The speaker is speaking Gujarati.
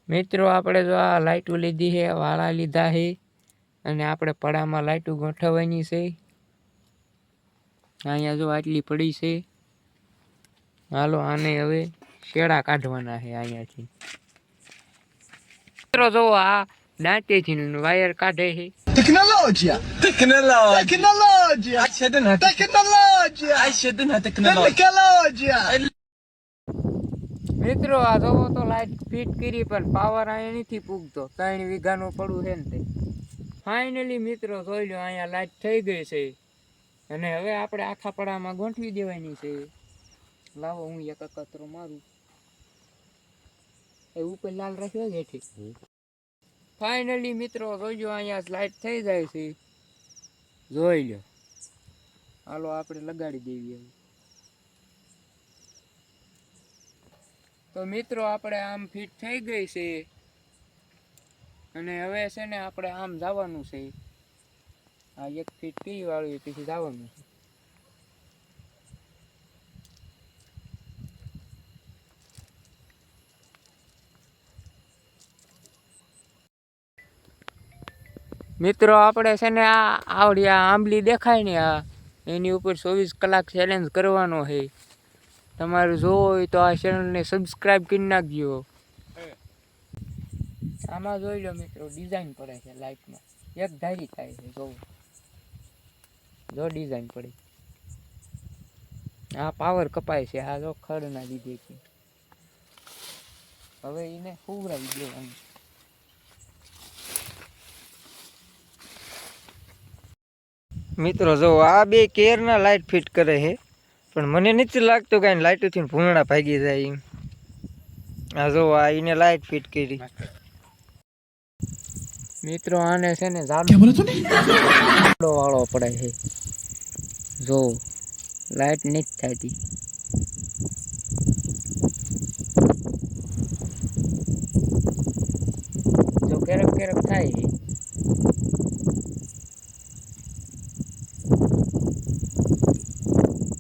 મિત્રો આપણે જો આ લાઈટો લીધી છે, વાળા લીધા છે અને આપણે પડામાં લાઈટો ગોઠવવાની છે. અહીંયા જો આટલી પડી છે. હાલો આને હવે શેડા કાઢવાના છે અહીંયાથી. મિત્રો જો આ દાંતેથી વાયર કાઢે છે. Tecnologia! Tecnologia! Tecnologia! Tecnologia! Tecnologia! મિત્રો આ જોવો તો લાઈટ ફિટ કરી પણ પાવર અહીંયા નથી પૂગતો. 3 વીઘાનું પડું છે ને તે. ફાઇનલી મિત્રો જોઈ લો અહીંયા લાઈટ થઈ ગઈ છે અને હવે આપણે આખા પડામાં ગોઠવી દેવાની છે. લાવો હું એક કતરો મારું. એ ઉપર લાલ રાખ્યો છે હેઠી. ફાઇનલી મિત્રો જોઈજો અહીંયા લાઈટ થઈ જાય છે. જોઈ લો. હાલો આપણે લગાડી દેવી હવે. તો મિત્રો આપણે આમ ફિટ થઈ ગઈ છે અને હવે છે ને આપણે આમ જવાનું છે. આ 1 ફીટ પી વાળું પછી જવાનું છે. મિત્રો આપણે છે ને આ આવડી આ આંબલી દેખાય ને આ એની ઉપર 24 કલાક ચેલેન્જ કરવાનો છે. તમારું જોવું હોય તો આ ચેનલને સબસ્ક્રાઇબ કરી નાખજો. આમાં જોઈ લો મિત્રો ડિઝાઇન પડે છે લાઈટમાં. એક ધારી થાય છે જો ડિઝાઇન પડે. આ પાવર કપાય છે. આ જો ખડ ના લીધે છે. હવે એને ફૂવરાવી દેવાનું. મિત્રો જો આ બે કેરના લાઈટ ફિટ કરે છે પણ મને નથી લાગતું કે લાઈટોથી ભૂંગળા ભાગી જાય એમ. આ જો આ એને લાઈટ ફિટ કરી. મિત્રો આને છે ને જાડો વાળો પડે છે. જો લાઈટ નથી થતી. જો ક્યારેક થાય છે.